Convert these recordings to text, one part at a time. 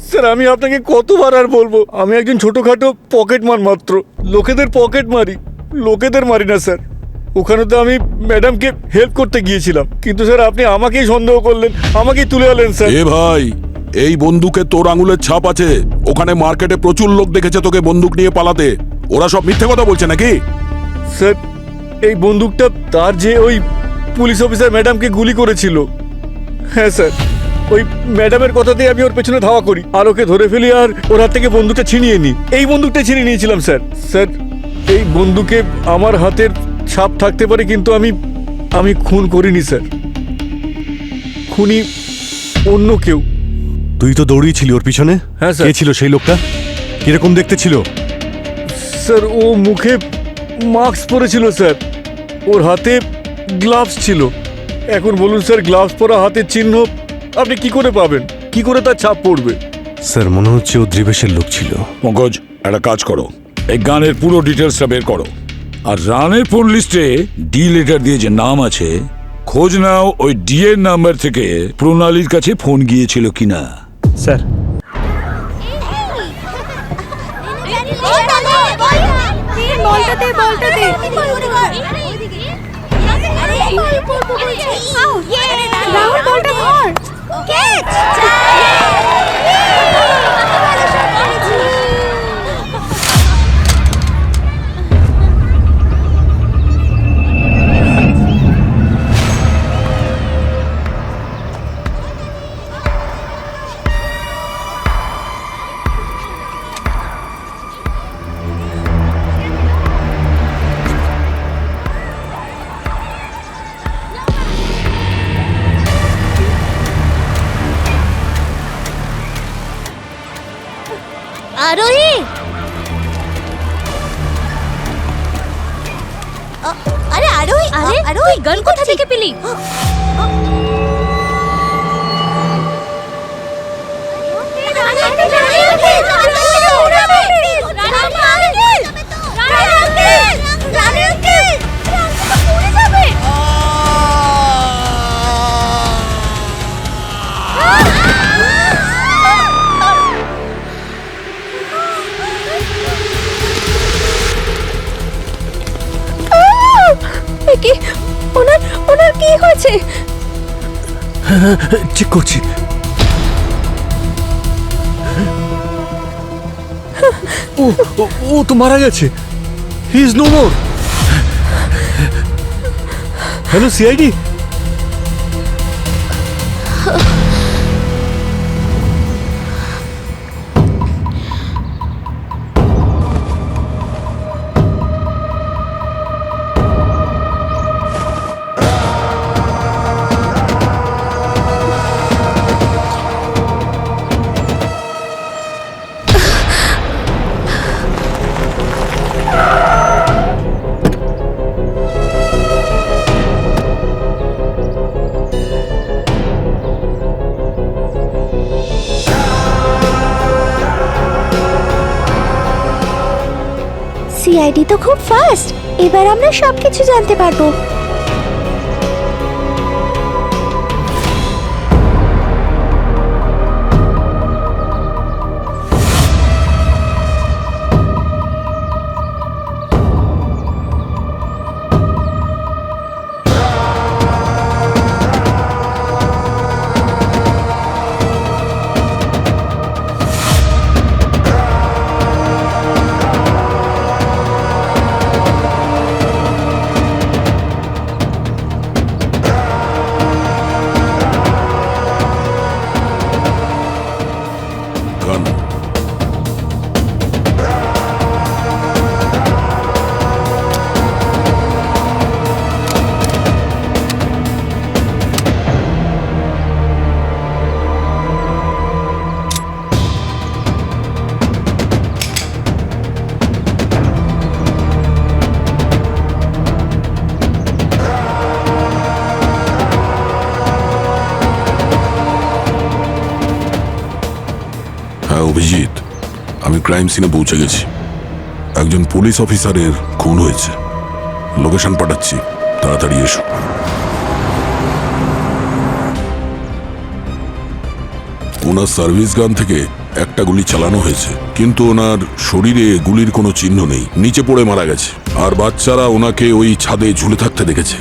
Sir আমি আপনাকে কতবার আর বলবো, আমি একজন ছোটখাটো পকেটমার মাত্র, লোকেদের পকেট মারি, লোকেদের মারি না স্যার। ওখানে তো আমি ম্যাডামকে হেল্প করতে গিয়েছিলাম, কিন্তু স্যার আপনি আমাকেই সন্দেহ করলেন, আমাকেই তুলে আনলেন স্যার। এ ভাই, এই বন্দুকে তোর আঙুলের ছাপ আছে। ওখানে মার্কেটে প্রচুর লোক দেখেছে তোকে বন্দুক নিয়ে পালাতে। ওরা সব মিথ্যে কথা বলছে নাকি? স্যার এই বন্দুকটা তার যে ওই পুলিশ অফিসার ম্যাডামকে গুলি করেছিল। হ্যাঁ স্যার, ওই ম্যাডামের কথাতেই আমি ওর পেছনে ধাওয়া করি আর ওকে ধরে ফেলি আর ওর হাত থেকে বন্দুকটা ছিনিয়ে নিই। এই বন্দুকটা ছিনিয়ে নিয়েছিলাম স্যার। স্যার এই বন্দুকে আমার হাতের ছাপ থাকতে পারে, কিন্তু আমি খুন করিনি স্যার, খুনি অন্য কেউ। তুই তো দৌড়িয়েছিলি ওর পিছনে। হ্যাঁ স্যার। কে ছিল সেই লোকটা? কিরকম দেখতে ছিল? স্যার ও মুখে মাস্ক পরেছিল স্যার, ওর হাতে গ্লাভস ছিল। এখন বলুন স্যার, গ্লাভস পরা হাতের চিহ্ন আপনি কি করে পাবেন, কি করে তার ছাপ পড়বে? স্যার মনে হচ্ছে ও দ্রিবেশের লোক ছিল। পঙ্কজ, একটা কাজ করো, এই গানের পুরো ডিটেলসটা বের করো, আর রানের ফোন লিস্টে ডি লেটার দিয়ে যে নাম আছে খোঁজ নাও ওই ডি এর নাম্বার থেকে প্রণালীর কাছে ফোন গিয়েছিল কিনা। স্যার আরোহী, আরে আরোহী, আরে আরোহী গান কোথা থেকে পেলি? কি ওনার কি হয়েছে? চেক করছি। ও ও তো মারা গেছে। He is no more. Hello CID. CID তো খুব ফাস্ট, এবার আমরা সবকিছু জানতে পারবো। অভিজিৎ, আমি ক্রাইম সিনে পৌঁছে গেছি। একজন পুলিশ অফিসারের খুন হয়েছে। লোকেশন পাঠাচ্ছি, তাড়াতাড়ি এসো। ওনার সার্ভিস গান থেকে একটা গুলি চালানো হয়েছে, কিন্তু ওনার শরীরে গুলির কোনো চিহ্ন নেই, নিচে পড়ে মারা গেছে। আর বাচ্চারা ওনাকে ওই ছাদে ঝুলে থাকতে দেখেছে।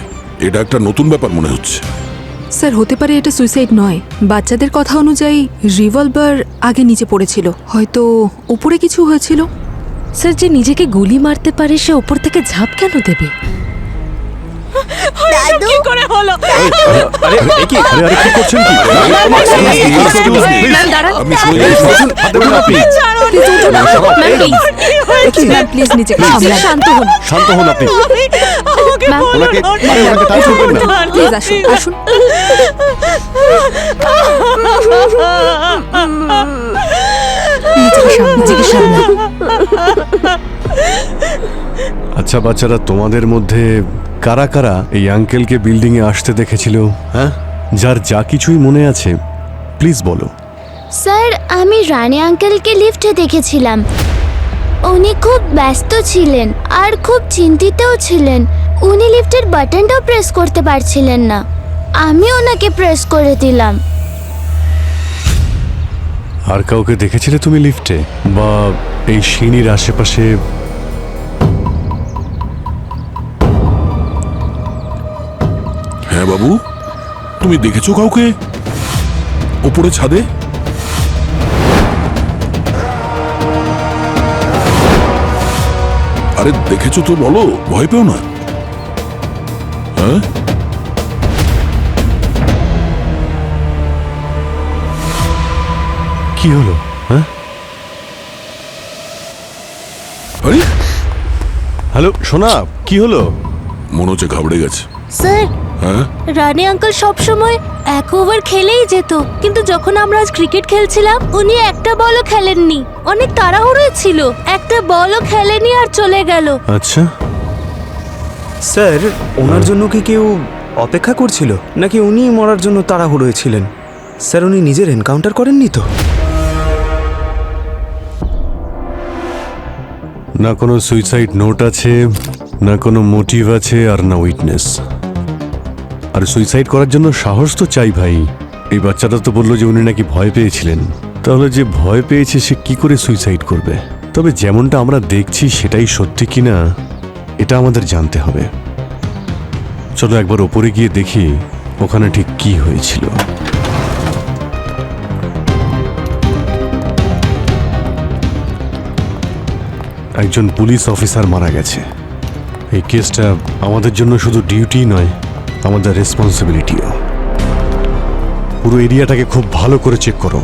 এটা একটা নতুন ব্যাপার মনে হচ্ছে। স্যার হতে পারে এটা সুইসাইড নয়। বাচ্চাদের কথা অনুযায়ী রিভলভার আগে নিচে পড়েছিল, হয়তো উপরে কিছু হয়েছিল। স্যার, যে নিজেকে গুলি মারতে পারে সে ওপর থেকে ঝাঁপ কেন দেবে? দাদু কি করে হলো? আরে কি করছেন কি? ম্যাম, দাঁড়ান। আপনি সরে যান। ম্যাম প্লিজ নিজেকে সামলান। শান্ত হন। শান্ত হন আপনি। ম্যাম ওনাকে টাচ করবেন না। প্লিজ আসুন আসুন। নিজেকে সামলান। আচ্ছা বাচ্চারা, তোমাদের মধ্যে কারা কারা এই আঙ্কেলকে বিল্ডিং এ আসতে দেখেছিল? হ্যাঁ, যার যা কিছুই মনে আছে প্লিজ বলো। স্যার, আমি রানী আঙ্কেলকে লিফটে দেখেছিলাম। উনি খুব ব্যস্ত ছিলেন আর খুব চিন্তিতও ছিলেন। উনি লিফটের বাটনটাও প্রেস করতে পারছিলেন না। আমি ওনাকে প্রেস করে দিলাম। আর কাউকে দেখেছিলে তুমি লিফটে বা এই সিঁড়ির আশেপাশে? হ্যাঁ বাবু, তুমি দেখেছো কাউকে ওপরে ছাদে? আরে দেখেছো তো বলো, ভয় পেও না। হ্যাঁ, কি হলো? হ্যাঁ, আরে হ্যালো সোনা, কি হলো? মনে হচ্ছে ঘাবড়ে গেছে। স্যার, হ্যাঁ, রানী আঙ্কেল সবসময় এক ওভার খেলেই যেত, কিন্তু যখন আমরা আজ ক্রিকেট খেলছিলাম উনি একটা বলও খেলেননি। অনেক তাড়াহুড়োয় ছিল, একটা বলও খেলেনি আর চলে গেল। আচ্ছা, স্যার, ওনার জন্য কি কেউ অপেক্ষা করছিল নাকি উনি মরার জন্য তাড়াহুড়োয় ছিলেন? স্যার, উনি নিজের এনকাউন্টার করেননি তো? না কোনো সুইসাইড নোট আছে, না কোনো মোটিভ আছে, আর না উইটনেস। আর সুইসাইড করার জন্য সাহস তো চাই ভাই। এই বাচ্চাটা তো বললো যে উনি নাকি ভয় পেয়েছিলেন। তাহলে যে ভয় পেয়েছে সে কি করে সুইসাইড করবে? তবে যেমনটা আমরা দেখছি সেটাই সত্যি কিনা এটা আমাদের জানতে হবে। চলো একবার ওপরে গিয়ে দেখি ওখানে ঠিক কি হয়েছিল। একজন পুলিশ অফিসার মারা গেছে। এই কেসটা আমাদের জন্য শুধু ডিউটি নয়, আমাদের রেসপন্সিবিলিটিও। পুরো এরিয়াটাকে খুব ভালো করে চেক করো।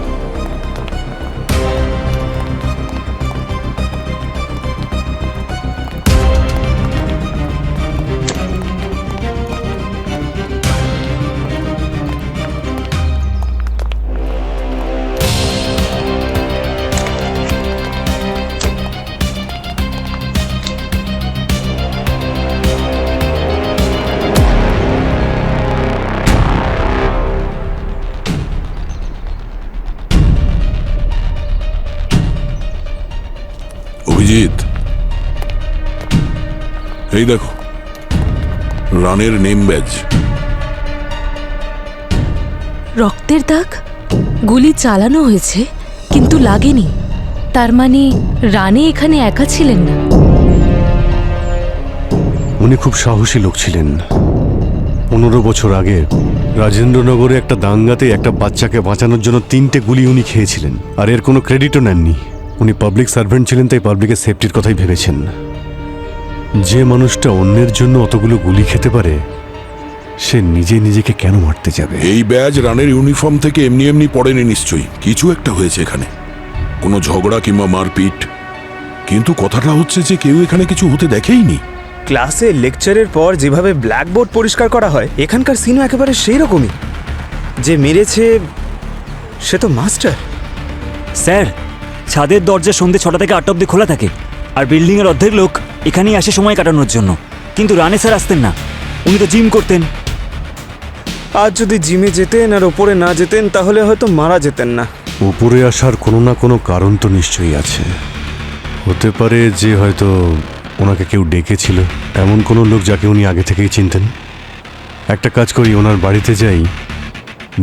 অভিজিৎ, এই দেখো রানের নেম ব্যাজ। রক্তের দাগ? গুলি চালানো হয়েছে কিন্তু লাগেনি। তার মানে রানী এখানে একা ছিলেন না। উনি খুব সাহসী লোক ছিলেন। 15 বছর আগে রাজেন্দ্রনগরে একটা দাঙ্গাতে একটা বাচ্চাকে বাঁচানোর জন্য 3টে গুলি উনি খেয়েছিলেন, আর এর কোনো ক্রেডিটও নেননি। উনি পাবলিক সার্ভেন্ট ছিলেন, তাই পাবলিকের সেফটির কথাই ভেবেছেন। যে মানুষটা অন্যের জন্য অতগুলো গুলি খেতে পারে সে নিজে নিজেকে কেন মারতে যাবে? এই ব্যাজ রানের ইউনিফর্ম থেকে এমনি এমনি পড়েনি নিশ্চয়ই, কিছু একটা হয়েছে এখানে, কোনো ঝগড়া কিংবা মারপিট। কিন্তু কথাটা হচ্ছে যে কেউ এখানে কিছু হতে দেখেইনি। ক্লাসে লেকচারের পর যেভাবে ব্ল্যাকবোর্ড পরিষ্কার করা হয়, এখানকার সিনও একেবারে সেই রকমই। যে মেরেছে সে তো মাস্টার। স্যার, ছাদের দরজা সন্ধ্যে 6টা থেকে 8টা অবধি খোলা থাকে, আর বিল্ডিংয়ের অর্ধেক লোক এখানেই আসে সময় কাটানোর জন্য। কিন্তু রানে স্যার আসতেন না, উনি তো জিম করতেন। আজ যদি জিমে যেতেন আর ওপরে না যেতেন তাহলে হয়তো মারা যেতেন না। উপরে আসার কোনো না কোনো কারণ তো নিশ্চয়ই আছে। হতে পারে যে হয়তো ওনাকে কেউ ডেকেছিল, এমন কোনো লোক যাকে উনি আগে থেকেই চিনতেন। একটা কাজ করি, ওনার বাড়িতে যাই,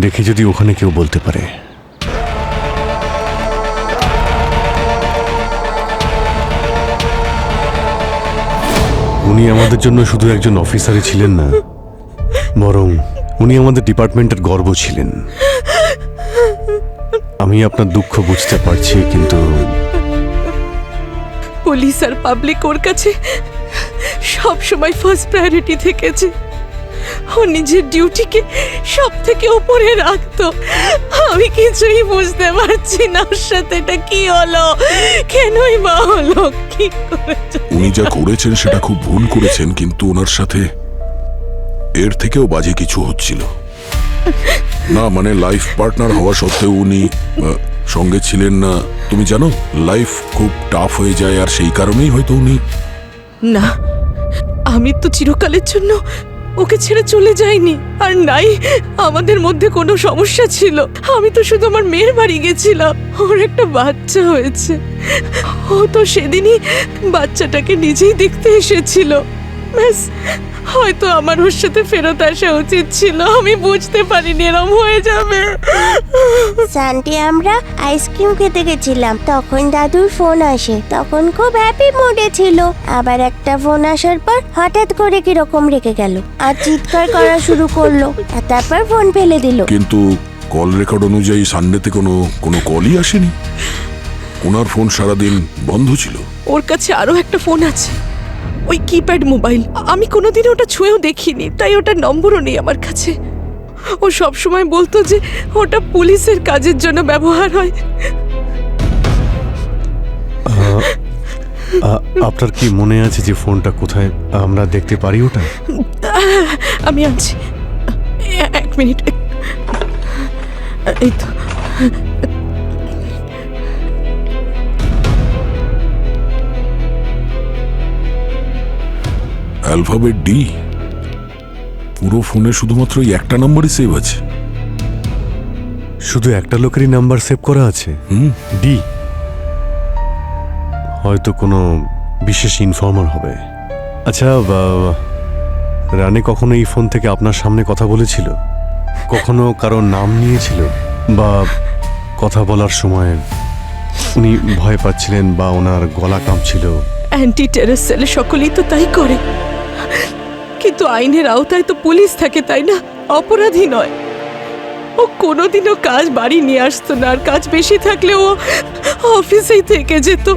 দেখি যদি ওখানে কেউ বলতে পারে। উনি আমাদের জন্য শুধু একজন অফিসারই ছিলেন না, বরং উনি আমাদের ডিপার্টমেন্টের গর্ব ছিলেন। আমি আপনার দুঃখ বুঝতে পারছি, কিন্তু পুলিশ আর পাবলিক ওর কাছে সব সময় ফার্স্ট প্রায়োরিটি থেকেছে। ও নিজের ডিউটিকে সব থেকে উপরে রাখতো। আমি কিছুই বুঝতে পারছি না ওর সাথে এটা কি হলো, কেনই বা হলো, কি করেছে। উনি যা করেছেন সেটা খুব ভুল করেছেন, কিন্তু ওনার সাথে এর থেকেও বাজে কিছু হচ্ছিল না। মানে লাইফ পার্টনার হওয়া সত্ত্বেও উনি সঙ্গে ছিলেন না। তুমি জানো, লাইফ খুব টাফ হয়ে যায়, আর সেই কারণেই হয়তো উনি। না, আমি তো চিরকালের জন্য ওকে ছেড়ে চলে যাইনি, আর নাই আমাদের মধ্যে কোনো সমস্যা ছিল। আমি তো শুধু আমার মেয়ের বাড়ি গেছিলাম, ওর একটা বাচ্চা হয়েছে। ও তো সেদিনই বাচ্চাটাকে নিজেই দেখতে এসেছিল। ব্যাস, হয়তো আমার ওর সাথে ফেরত আসা উচিত ছিল। আমি বুঝতে পারিনি এরম হয়ে যাবে। সানডে আমরা আইসক্রিম খেতে গেছিলাম, তখন দাদুর ফোন আসে। তখন খুব হ্যাপি মুডে ছিল, আবার একটা ফোন আসার পর হঠাৎ করে কিরকম রেখে গেল আর চিৎকার করা শুরু করলো, আর তারপর ফোন ফেলে দিল। কিন্তু কল রেকর্ড অনুযায়ী সানডেতে কোনো কলই আসেনি। ওনার ফোন সারাদিন বন্ধ ছিল। ওর কাছে আরো একটা ফোন আছে, ওই কিপ্যাড মোবাইল। আমি কোনোদিন ওটা ছুঁয়েও দেখিনি, তাই ওটার নম্বরও নেই আমার কাছে। ও সব সময় বলতো যে ওটা পুলিশের কাজের জন্য ব্যবহার হয়। আপনার কি মনে আছে যে ফোনটা কোথায় আমরা দেখতে পারি ওটা? আমি আনছি, এক মিনিট। এই তো, অ্যালফাবেট ডি। পুরো ফোনে শুধুমাত্র এই একটা নম্বরই সেভ আছে। শুধু একটা লোকেরই নাম্বার সেভ করা আছে, ডি। হয়তো কোনো বিশেষ ইনফর্মার হবে। আচ্ছা, রানী কখনো এই ফোন থেকে আপনার সামনে কথা বলেছিল? কখনো কারো নাম নিয়েছিল? বা কথা বলার সময় উনি ভয় পাচ্ছিলেন বা ওনার গলা কাঁপছিল? অ্যান্টি টেরর সেলে সকলেই তো তাই করে, কিন্তু আইনের আওতায় তো পুলিশ থাকে, তাই না? অপরাধী নয়। ও কোনোদিনও কাজ বাড়ি নিয়ে আসতো না, আর কাজ বেশি থাকলে ও অফিসেই থেকে যেত।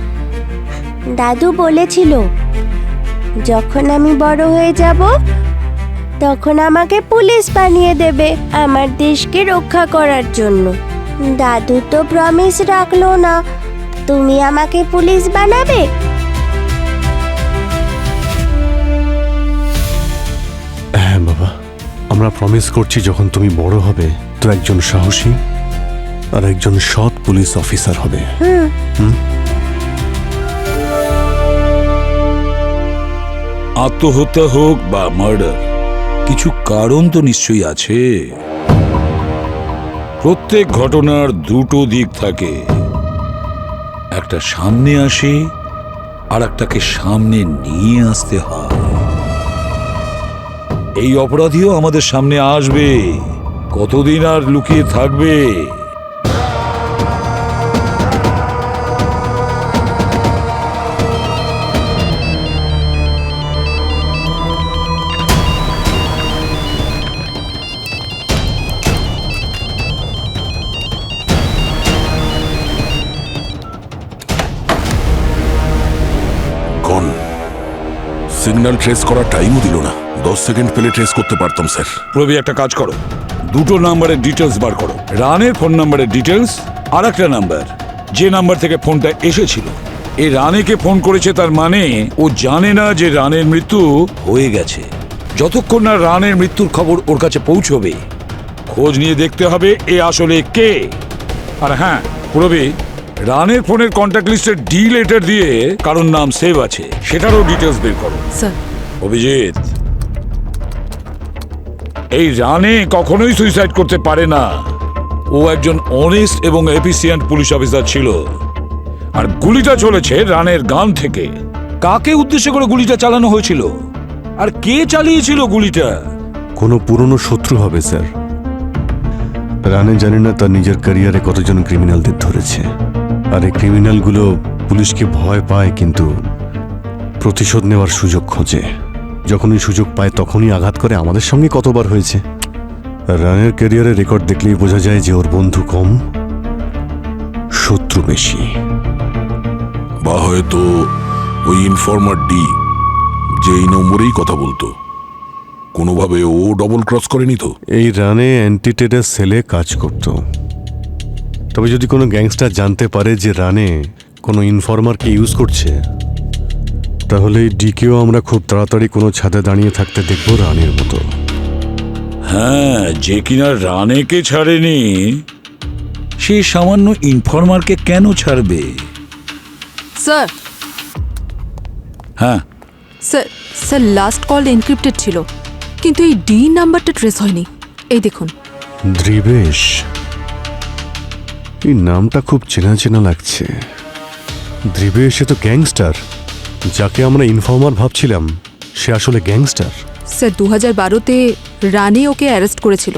দাদু বলেছিল, যখন আমি বড় হয়ে যাব তখন আমাকে পুলিশ বানিয়ে দেবে আমার দেশকে রক্ষা করার জন্য। দাদু তো প্রমিস রাখলো না। তুমি আমাকে পুলিশ বানাবে? হ্যাঁ বাবা, আমরা প্রমিস করছি যখন তুমি বড় হবে তো একজন সাহসী আর একজন সৎ পুলিশ অফিসার হবে। আত্মহত্যা হোক বা মার্ডার, কিছু কারণ তো নিশ্চয়ই আছে। প্রত্যেক ঘটনার দুটো দিক থাকে, একটা সামনে আসে আর একটাকে সামনে নিয়ে আসতে হয়। এই অপরাধীও আমাদের সামনে আসবে, কতদিন আর লুকিয়ে থাকবে? সিগন্যাল ট্রেস করার টাইমও দিল না। 10 সেকেন্ড পেলে ট্রেস করতে পারতাম স্যার। প্রবি, একটা কাজ করো, দুটো নাম্বারের ডিটেলস বার করো। রানের ফোন নাম্বারের ডিটেলস আর একটা নাম্বার, যে নাম্বার থেকে ফোনটা এসেছিল। এই রানেকে ফোন করেছে, তার মানে ও জানে না যে রানের মৃত্যু হয়ে গেছে। যতক্ষণ না রানের মৃত্যুর খবর ওর কাছে পৌঁছবে, খোঁজ নিয়ে দেখতে হবে এ আসলে কে। আর হ্যাঁ প্রবি, রানের ফোনের কন্ট্যাক্ট লিস্টের ডি লেটার দিয়ে কারোর নাম সেভ আছে, সেটারও ডিটেলস বের করো। স্যার, অভিজিৎ, এই রানে কখনোই সুইসাইড করতে পারে না। ও একজন অনেস্ট এবং এফিসিয়েন্ট পুলিশ অফিসার ছিল। আর গুলিটা চলেছে রানের গান থেকে। কাকে উদ্দেশ্য করে গুলিটা চালানো হয়েছিল আর কে চালিয়েছিল গুলিটা? কোনো পুরনো শত্রু হবে স্যার। রানে জানে না তার নিজের ক্যারিয়ারে কতজন ক্রিমিনালদের ধরেছে, আর এই ক্রিমিনালগুলো পুলিশকে ভয় পায়, কিন্তু প্রতিশোধ নেওয়ার সুযোগ খোঁজে। যখনই সুযোগ পায় তখনই আঘাত করে। আমাদের সঙ্গে কতবার হয়েছে। রানের ক্যারিয়ারের রেকর্ড দেখলেই বোঝা যায় যে ওর বন্ধু কম, শত্রু বেশি। বা হয়তো ওই ইনফর্মার ডি যে এই নম্বরেই কথা বলতো, কোনোভাবে ও ডবল ক্রস করেনি তো? এই রানে অ্যান্টিটেডার সেলে কাজ করত। তবে যদি কোনো গ্যাংস্টার জানতে পারে যে রানে কোনো ইনফর্মারকে ইউজ করছে, তাহলে এই ডিকেও আমরা খুব তাড়াতাড়ি কোনো ছাদে দাঁড়িয়ে থাকতে দেখব রানের মতো। হ্যাঁ, যে কিনা রানেকে ছাড়েনি সে সামান্য ইনফর্মারকে কেন ছাড়বে? স্যার হ্যাঁ, sir sir last call encrypted ছিল, কিন্তু এই ডি নাম্বারটা ট্রেস হয়নি। এই দেখুন। দ্রিবেশ, এই নামটা খুব চেনা চেনা লাগছে। দ্রিবেশ এ তো গ্যাংস্টার। যাকে আমরা ইনফর্মার ভাবছিলাম সে আসলে গ্যাংস্টার। স্যার 2012-তে রানে ওকে অ্যারেস্ট করেছিল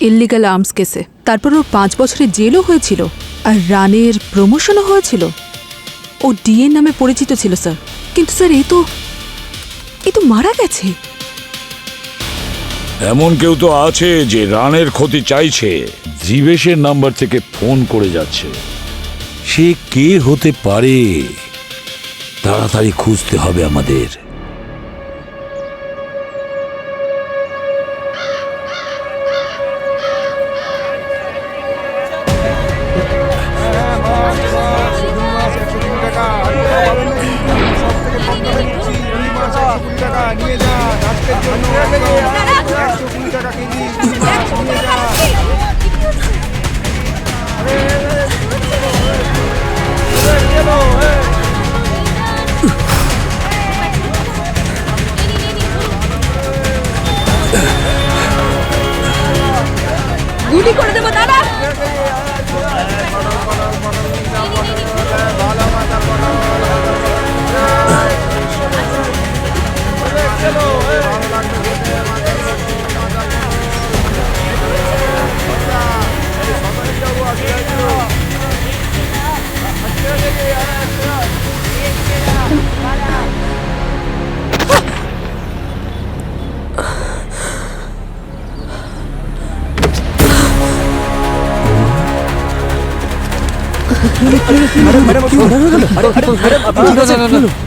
ইললিগাল আর্মস কেসে। তারপর ওর 5 বছরের জেলও হয়েছিল, আর রানের প্রমোশনও হয়েছিল। ও ডিএন নামে পরিচিত ছিল স্যার। কিন্তু স্যার এ তো মারা গেছে। এমন কেউ তো আছে যে রানের ক্ষতি চাইছে, জীবেশের নাম্বার থেকে ফোন করে যাচ্ছে। সে কে হতে পারে? তাড়াতাড়ি খুঁজতে হবে আমাদের। গুলি করে দেবো দাদা।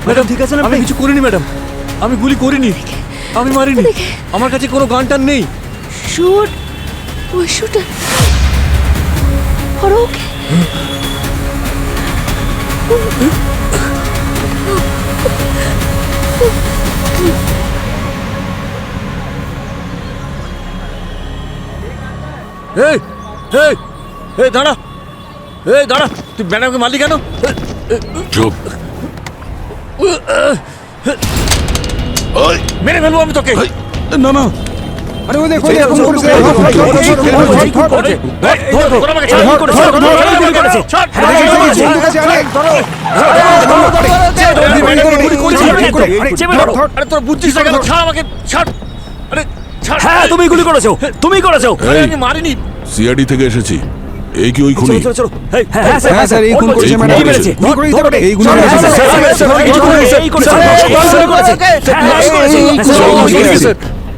ম্যাডাম ঠিক আছে? আমি কিছু করিনি ম্যাডাম, আমি গুলি করিনি, আমি মারিনি, আমার কাছে কোনো গান টান নেই। শুট, ওই শুটার। আর ওকে এই এই এই দাঁড়া, এই দাঁড়া, তুই ম্যাডামকে মারলি কেন? চুপ। মেরে ফেলবো আমি তোকে। না না, আরে ওই দেখো, ফোন করেছে। তোরা আমাকে ছাড়, গুলি করেছে, গুলি করেছে। ছাড়, আরে তোরা বুঝছিস না কেন? ছাড় আমাকে, ছাড়। আরে ছাড়। হ্যাঁ, তুমি গুলি করেছো, তুমি করেছো। আরে আমি মারিনি। সিআইডি থেকে এসেছি। এই কি ওই খুনি? চলো চলো। হ্যাঁ স্যার, এই খুন করেছে ম্যাডাম। এই মেরেছে। এই গুলি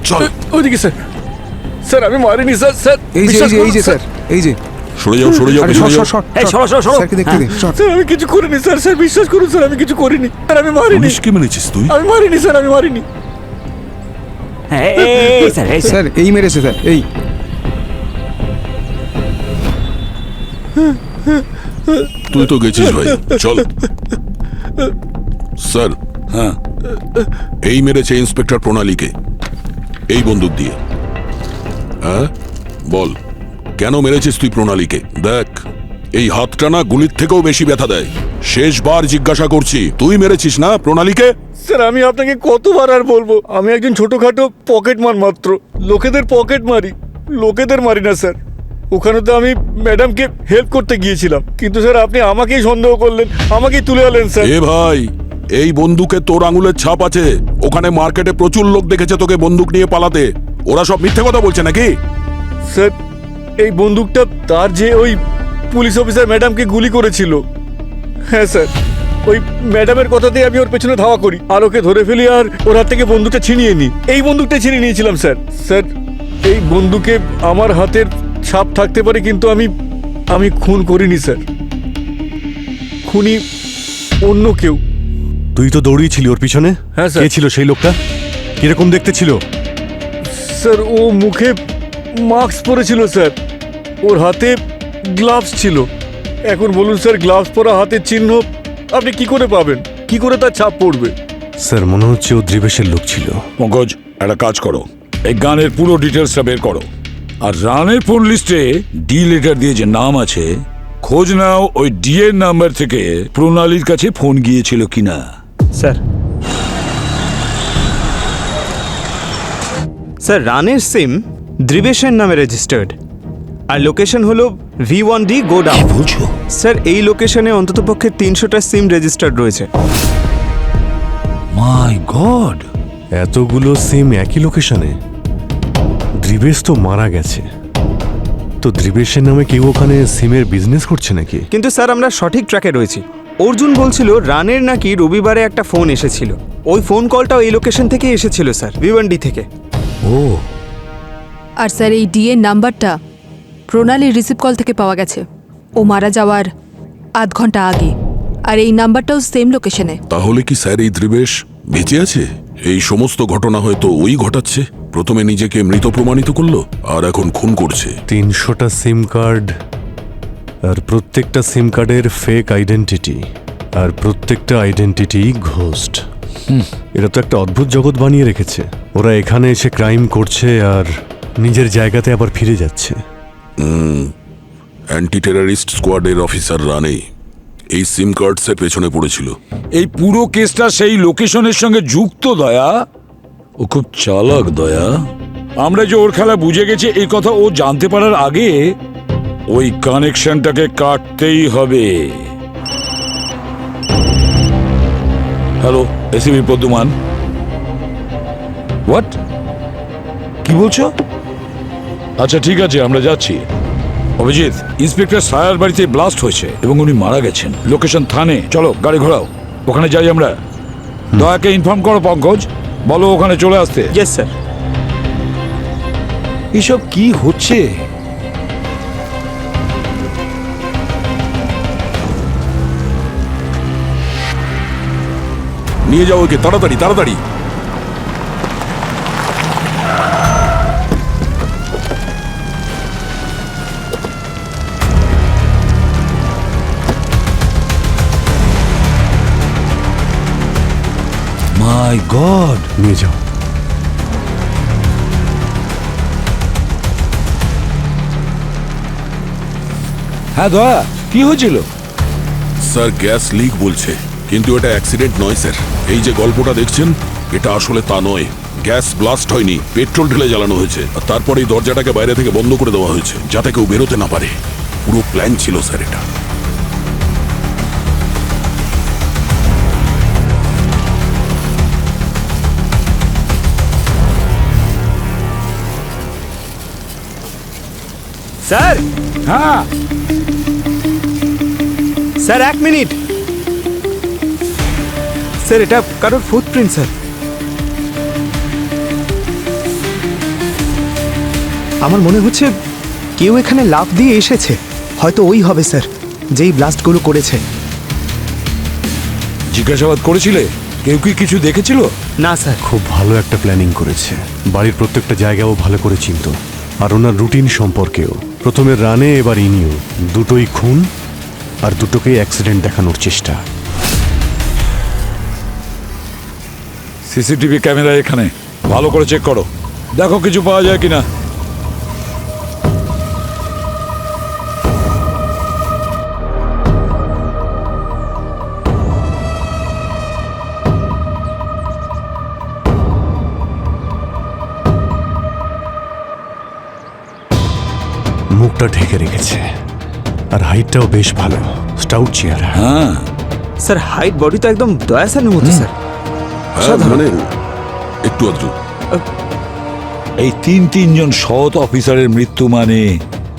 চল ওইদিকে স্যার। স্যার আমি মারিনি স্যার। স্যার এই যে স্যার, এই যে সরে যাও, সরে যাও, পিছনে যাও। স্যারকে দেখতে দিন। স্যার আমি কিছু করিনি স্যার। স্যার বিশ্বাস করুন স্যার, আমি কিছু করিনি স্যার। আমি মারিনি। পুলিশকে মেরেছিস তুই? আমি মারিনি স্যার, আমি মারিনি। হ্যাঁ এই স্যার, এই স্যার। স্যার এই মেরেছে স্যার। এই তুই তো গেছিস ভাই, চল। স্যার, হ্যাঁ, এই মেরেছে ইন্সপেক্টর প্রণালীকে এই বন্দুক দিয়ে। হ্যাঁ বল, কেন মেরেছিস তুই প্রণালীকে? দেখ, এই হাতটা না গুলির থেকেও বেশি ব্যথা দেয়। শেষবার জিজ্ঞাসা করছি, তুই মেরেছিস না প্রণালীকে? স্যার আমি আপনাকে কতবার আর বলবো, আমি একজন ছোটখাটো পকেট মার মাত্র। লোকেদের পকেট মারি, লোকেদের মারি না স্যার। ওখানে তো আমি ম্যাডামকে হেল্প করতে গিয়েছিলাম, কিন্তু স্যার আপনি আমাকেই সন্দেহ করলেন, আমাকেই তুলে আনলেন স্যার। এ ভাই, এই বন্দুকে তোর আঙুলের ছাপ আছে। ওখানে মার্কেটে প্রচুর লোক দেখেছে তোকে বন্দুক নিয়ে পালাতে। ওরা সব মিথ্যে কথা বলছে নাকি? স্যার এই বন্দুকটা তার যে ওই পুলিশ অফিসার ম্যাডামকে গুলি করেছিল। হ্যাঁ স্যার, ওই ম্যাডামের কথাতেই আমি ওর পেছনে ধাওয়া করি আর ওকে ধরে ফেলি আর ওর হাত থেকে বন্দুকটা ছিনিয়ে নিই। এই বন্দুকটা ছিনিয়ে নিয়েছিলাম স্যার। স্যার, এই বন্দুকে আমার হাতের ছাপ থাকতে পারে, কিন্তু আমি খুন করিনি স্যার। খুনি অন্য কেউ। তুই তো দৌড়িয়েছিলি ওর পিছনে। হ্যাঁ, স্যার। কে ছিল সেই লোকটা? কিরকম দেখতে ছিল? স্যার, ও মুখে মাস্ক পরেছিল স্যার, ওর হাতে গ্লাভস ছিল। এখন বলুন স্যার, গ্লাভস পরা হাতের চিহ্ন আপনি কি করে পাবেন? কি করে তার ছাপ পড়বে? স্যার, মনে হচ্ছে ও দ্রিবেশের লোক ছিল। পঙ্কজ, একটা কাজ করো, এই গানের পুরো ডিটেলসটা বের করো, আর রানের ফোন লিস্টে ডি লেটার দিয়ে যে নাম আছে খোঁজ নাও ওই ডি এর নাম্বার থেকে প্রণালীর কাছে ফোন গিয়েছিল কিনা। স্যার, স্যার রানের সিম দ্রিবেশের নামে রেজিস্টার্ড, আর লোকেশন হলো V1D গোডাউন। বলছো? স্যার, এই লোকেশনে অন্ততপক্ষে 300টা সিম রেজিস্টার্ড রয়েছে। মাই গড! এতগুলো সিম একই লোকেশনে? দ্রিবেশ তো মারা গেছে, তো দ্রিবেশের নামে কেউ ওখানে সিমের বিজনেস করছে নাকি? কিন্তু স্যার, আমরা সঠিক ট্র্যাকে রয়েছি। অর্জুন বলছিল রানের নাকি রবিবারে একটা ফোন এসেছিল। ওই ফোন কলটাও এই লোকেশন থেকে এসেছিল স্যার, V1D থেকে। ও, আর স্যার এই ডিএ নাম্বারটা প্রণালীর রিসিভ কল থেকে পাওয়া গেছে ও মারা যাওয়ার আধ ঘন্টা আগে, আর এই নাম্বারটাও সেম লোকেশনে। তাহলে কি স্যার এই দ্রিবেশ বেঁচে আছে? এই সমস্ত ঘটনা হয়তো ওই ঘটাচ্ছে। প্রথমে নিজেকে মৃত প্রমাণিত করলো, আর এখন খুন করছে। 300টা সিম কার্ড, আর প্রত্যেকটা সিম কার্ডের ফেক আইডেন্টিটি, আর প্রত্যেকটা আইডেন্টিটি ঘোস্ট। এটা তো একটা অদ্ভুত জগৎ বানিয়ে রেখেছে। ওরা এখানে এসে ক্রাইম করছে আর নিজের জায়গাতে আবার ফিরে যাচ্ছে। অ্যান্টি টেরারিস্ট স্কোয়াডের অফিসার রানে এই সিম কার্ডসের পেছনে পড়েছিল। এই পুরো কেসটা সেই লোকেশনের সঙ্গে যুক্ত। দয়া, ও খুব চালাক দয়া। আমরা যে ওর খেলা বুঝে গেছি এই কথা ও জানতে পারার আগে ওই কানেকশনটাকে কাটতেই হবে। Hello, ACB Pradyuman. হোয়াট? কি বলছো? আচ্ছা ঠিক আছে, আমরা যাচ্ছি। অভিজিৎ, ইন্সপেক্টর সায়ার বাড়িতে ব্লাস্ট হয়েছে এবং উনি মারা গেছেন। লোকেশন থানে। চলো গাড়ি ঘোরাও, ওখানে যাই আমরা। দয়াকে ইনফর্ম করো পঙ্কজ, বলো ওখানে চলে আসতে। Yes sir. এসব কি হচ্ছে? নিয়ে যাও ওকে, তাড়াতাড়ি তাড়াতাড়ি। মাই গড! নিয়ে যাও। হ্যাঁ দয়া, কি হয়েছিল? স্যার, গ্যাস লিক বলছে, কিন্তু এটা অ্যাক্সিডেন্ট নয় স্যার। এই যে গল্পটা দেখছেন, এটা আসলে তা নয়। গ্যাস ব্লাস্ট হয়নি, পেট্রোল ঢেলে জ্বালানো হয়েছে, আর তারপর এই দরজাটাকে বাইরে থেকে বন্ধ করে দেওয়া হয়েছে যাতে কেউ বেরোতে না পারে। পুরো প্ল্যান ছিল স্যার এটা। স্যার, হ্যাঁ, স্যার 1 মিনিট। স্যার, এটা কারোর ফুটপ্রিন্ট স্যার। আমার মনে হচ্ছে কেউ এখানে লাফ দিয়ে এসেছে। হয়তো ওই হবে স্যার, যেই ব্লাস্টগুলো করেছে। জিজ্ঞাসাবাদ করেছিলে? কেউ কি কিছু দেখেছিল? না স্যার। খুব ভালো একটা প্ল্যানিং করেছে। বাড়ির প্রত্যেকটা জায়গাও ভালো করে চিনত, আর ওনার রুটিন সম্পর্কেও। প্রথমে রানে, এবার ইনিও। দুটোই খুন, আর দুটোকেই অ্যাক্সিডেন্ট দেখানোর চেষ্টা। সিসিটিভি ক্যামেরা এখানে, ভালো করে চেক করো, দেখো কিছু পাওয়া যায় কিনা। মুখটা ঢেকে রেখেছে, আর হাইটটাও বেশ ভালো, স্টাউট চেহারা। হ্যাঁ স্যার, হাইট বডি তো একদম দয়াসানের মতো স্যার। হ্যাঁ, মানে একটু আধটু। এই তিনজন সৎ অফিসারের মৃত্যু মানে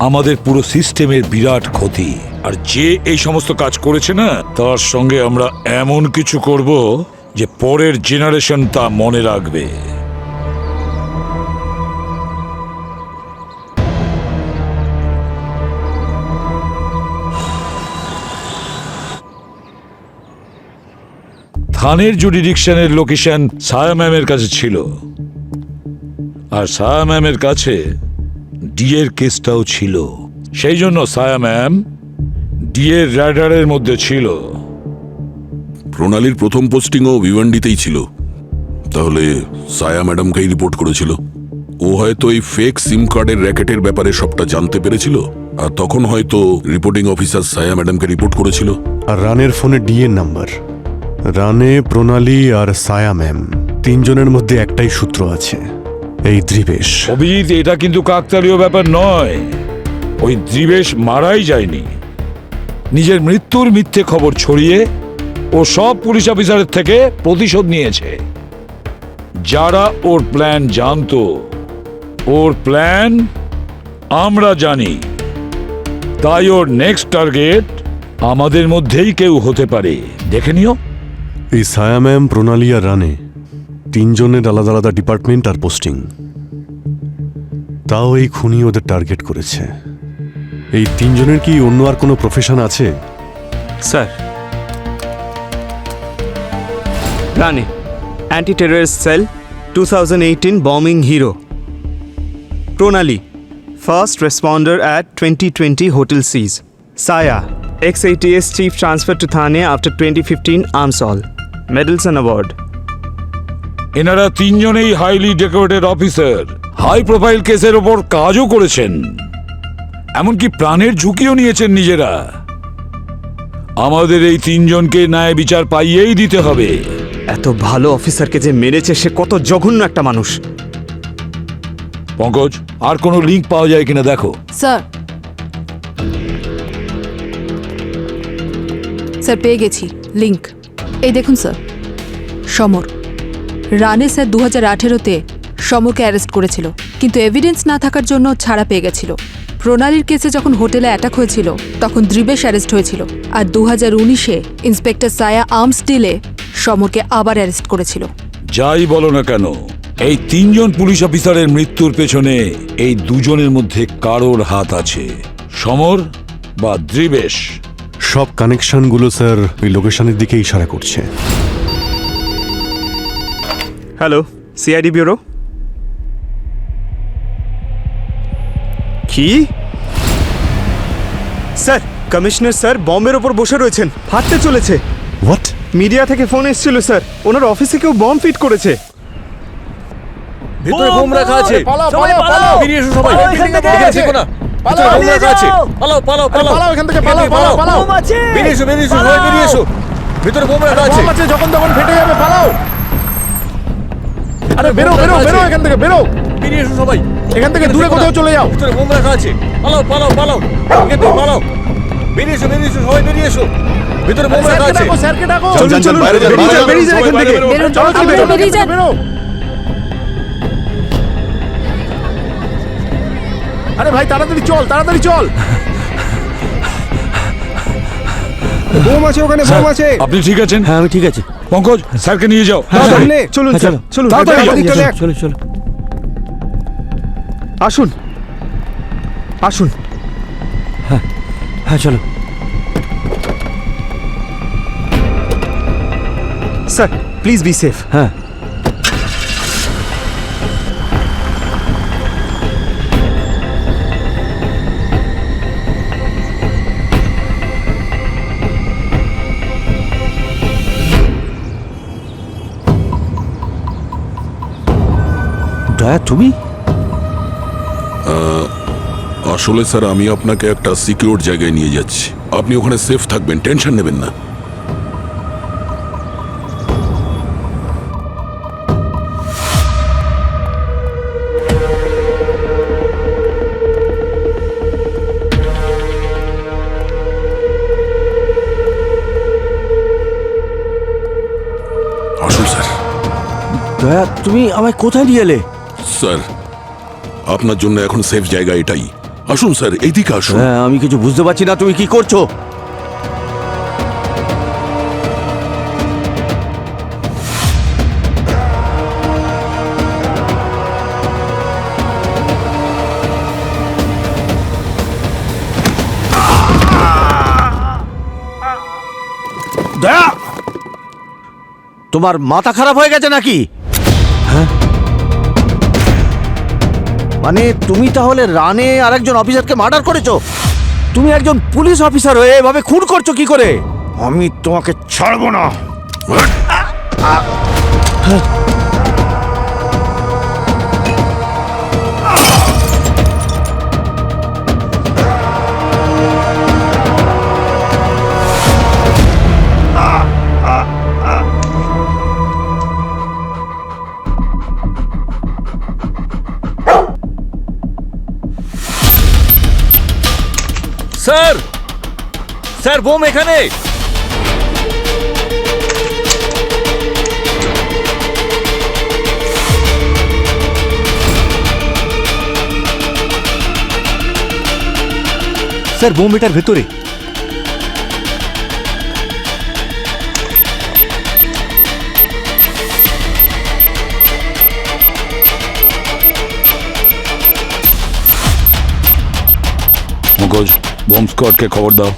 আমাদের পুরো সিস্টেমের বিরাট ক্ষতি। আর যে এই সমস্ত কাজ করেছে না, তার সঙ্গে আমরা এমন কিছু করব যে পরের জেনারেশন তা মনে রাখবে। থানের জুডিডিকশনের লোকেশন সায়া ম্যামের কাছে ছিল, আর সায়া ম্যামের কাছে ডিএর কেসটাও ছিল। সেই জন্য সায়া ম্যাম ডিএর রাডারের মধ্যে ছিল। প্রণালীর প্রথম পোস্টিংও ভিভান্ডিতেই ছিল, তাহলে সায়া ম্যাডামকেই রিপোর্ট করেছিল। ও হয়তো এই ফেক সিম কার্ডের র্যাকেটের ব্যাপারে সবটা জানতে পেরেছিল, আর তখন হয়তো রিপোর্টিং অফিসার সায়া ম্যাডামকে রিপোর্ট করেছিল। আর রানের ফোনে ডিএর নাম্বার। রানে, প্রণালী আর সায়া ম্যাম তিনজনের মধ্যে একটাই সূত্র আছে, এই দ্রিবেশ। অভিজিৎ, এটা কিন্তু কাকতালীয় ব্যাপার নয়। ওই দ্রিবেশ মারাই যায়নি, নিজের মৃত্যুর মিথ্যে খবর ছড়িয়ে ও সব পুলিশ অফিসারের থেকে প্রতিশোধ নিয়েছে। যারা ওর প্ল্যান জানতো, ওর প্ল্যান আমরা জানি, তাই ওর নেক্সট টার্গেট আমাদের মধ্যেই কেউ হতে পারে। দেখে নিও। এই সায়া ম্যাম, প্রণালী আর রানে তিনজনের আলাদা আলাদা ডিপার্টমেন্ট আর পোস্টিং, তাও এই খুনি ওদের টার্গেট করেছে। এই তিনজনের কি অন্য আর কোনো প্রফেশন আছে? স্যার, রানে anti terrorist cell 2018 bombing hero. প্রণালী first responder at 2020 hotel siege. সায়া ex-ATS chief transfer to Thane after 2015 arms all. Medals and award. এনারা তিনজনেই highly decorated officer, high profile কেসের ওপর কাজও করেছেন, এমনকি প্রাণের ঝুঁকিও নিয়েছেন নিজেরা। আমাদের এই তিনজনকে ন্যায় বিচার পাইয়েই দিতে হবে। এত ভালো অফিসারকে যে মেরেছে সে কত জঘন্য একটা মানুষ। পঙ্কজ, আর কোনো লিঙ্ক পাওয়া যায় কিনা দেখো। স্যার, স্যার পেয়ে গেছি লিংক। এই দেখুন স্যার, সমর। রানে স্যার 2018-তে সমরকে অ্যারেস্ট করেছিল, কিন্তু এভিডেন্স না থাকার জন্য ছাড়া পেয়ে গেছিল। প্রণালীর কেসে যখন হোটেলে অ্যাটাক হয়েছিল তখন দ্রিবেশ অ্যারেস্ট হয়েছিল, আর 2019-এ ইন্সপেক্টর সায়া আর্মস ডিলে সমরকে আবার অ্যারেস্ট করেছিল। যাই বলো না কেন, এই তিনজন পুলিশ অফিসারের মৃত্যুর পেছনে এই দুজনের মধ্যে কারোর হাত আছে, সমর বা দ্রিবেশ। সব কানেকশনগুলো স্যার ওই লোকেশনের দিকে ইশারা করছে। Hello, CID bureau. কি স্যার? কমিশনার স্যার বম্বের ওপর বসে রয়েছেন, ফাটতে চলেছে। হোয়াট? মিডিয়া থেকে ফোন এসেছিল স্যার, ওনার অফিসে কেউ বম্ব ফিট করেছে। ভিতরে বোম রাখা আছে, বেরিয়ে এসো সবাই। এখানে থেকো না, ভিতরে বোম রাখা আছে। পালাও পালাও পালাও, এখান থেকে পালাও পালাও পালাও। বেরিয়ে এসো বেরিয়ে এসো সবাই, বেরিয়ে এসো। ভিতরে বোম রাখা আছে, যখন তখন ফেটে যাবে, পালাও। আরে বেরো বেরো বেরো এখান থেকে, বেরো। বেরিয়ে এসো সবাই, এখান থেকে দূরে কোথাও চলে যাও। ভিতরে বোম রাখা আছে, পালাও পালাও পালাও, এখান থেকে পালাও। বেরিয়ে এসো সবাই, বেরিয়ে এসো। ভিতরে বোম রাখা আছে। স্যারকে ডাকো। চলুন চলুন, বেরিয়ে যান এখান থেকে। চলো চলো বেরিয়ে যান। আরে ভাই তাড়াতাড়ি চল, তাড়াতাড়ি চল। বোম আছে ওখানে, বোম আছে। আপনি ঠিক আছেন? হ্যাঁ, আমি ঠিক আছি। পঙ্কজ, স্যারকে নিয়ে যাও। সামনে চলুন স্যার, চলুন তাড়াতাড়ি চলুন চলুন। আসুন আসুন। হ্যাঁ হ্যাঁ, চলো স্যার, প্লিজ বি সেফ। হ্যাঁ, দয়া, তুমি? আসলে স্যার, আমি আপনাকে একটা সিকিউর জায়গায় নিয়ে যাচ্ছি। আপনি ওখানে সেফ থাকবেন, টেনশন নেবেন না। আসুন স্যার। দয়া, তুমি আমায় কোথায় নিয়ে এলে? স্যার, আপনার জন্য এখন সেফ জায়গা এটাই। আসুন স্যার, এইদিকে আসুন। আমি কিছু বুঝতে পারছি না, তুমি কি করছো? দয়া, তোমার মাথা খারাপ হয়ে গেছে নাকি? হ্যাঁ, মানে তুমি তাহলে রানে আর একজন অফিসারকে মার্ডার করেছো? তুমি একজন পুলিশ অফিসার হয়ে এভাবে খুন করছো কি করে? আমি তোমাকে ছাড়বো না। স্যার, স্যার বোম এখানে। স্যার বোম এটার ভেতরে। মুখোজ, বোম স্কোয়াডকে খবর দাও।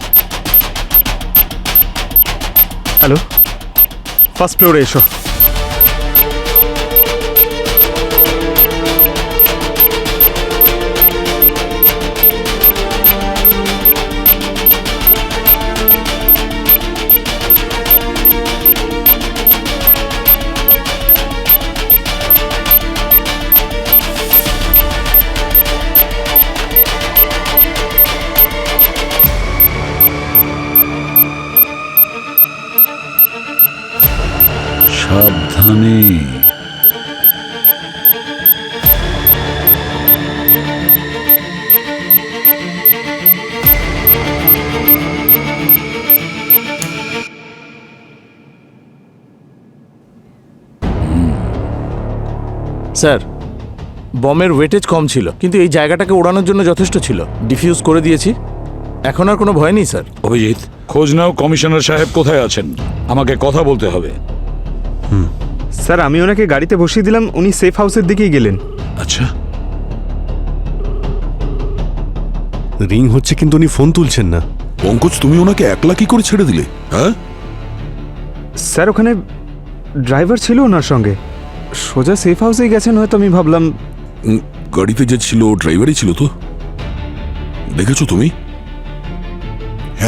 হ্যালো, ফার্স্ট ফ্লোরে এসো। সাবধানে। স্যার, বমের ওয়েটেজ কম ছিল, কিন্তু এই জায়গাটাকে ওড়ানোর জন্য যথেষ্ট ছিল। ডিফিউজ করে দিয়েছি, এখন আর কোনো ভয় নেই স্যার। অভিজিৎ, খোঁজ নাও কমিশনার সাহেব কোথায় আছেন, আমাকে কথা বলতে হবে। স্যার, আমি ওনাকে গাড়িতে বসিয়ে দিলাম, উনি সেফ হাউসের দিকেই গেলেন। আচ্ছা, রিং হচ্ছে কিন্তু উনি ফোন তুলছেন না। পঙ্কজ, তুমি ওনাকে একলা কি করে ছেড়ে দিলে? হ্যাঁ, স্যার ওখানে ড্রাইভার ছিল ওনার সঙ্গে, সোজা সেফ হাউসেই গেছেন হয়তো, আমি ভাবলাম। গাড়িতে যে ছিল ড্রাইভারই ছিল তো? দেখেছো তুমি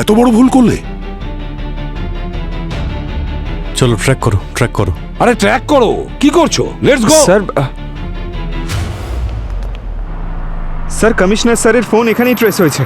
এত বড় ভুল করলে? চলো ট্র্যাক করো, ট্র্যাক করো। আরে ট্র্যাক করো, কি করছো? Let's go. স্যার কমিশনার স্যারের ফোন এখানেই ট্রেস হয়েছে।